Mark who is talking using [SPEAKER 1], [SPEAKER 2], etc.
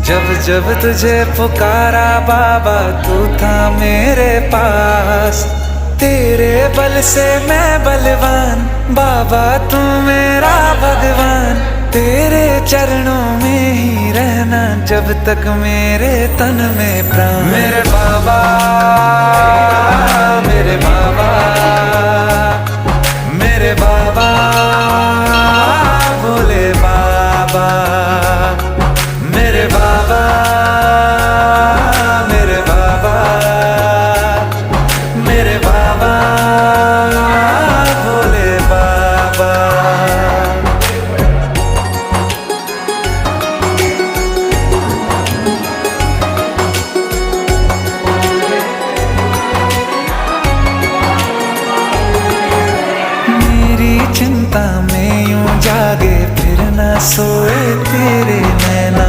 [SPEAKER 1] जब जब तुझे पुकारा बाबा तू था मेरे पास। तेरे बल से मैं बलवान, बाबा तू मेरा भगवान। तेरे चरणों में ही रहना जब तक मेरे तन में प्राण। मेरे बाबा, मेरे बाबा, मेरे बाबा, भोले बाबा। मेरे बाबा, मेरे बाबा, मेरे बाबा, भोले बाबा। मेरी चिंता में यूं जागे फिर न सोए तेरे नैना।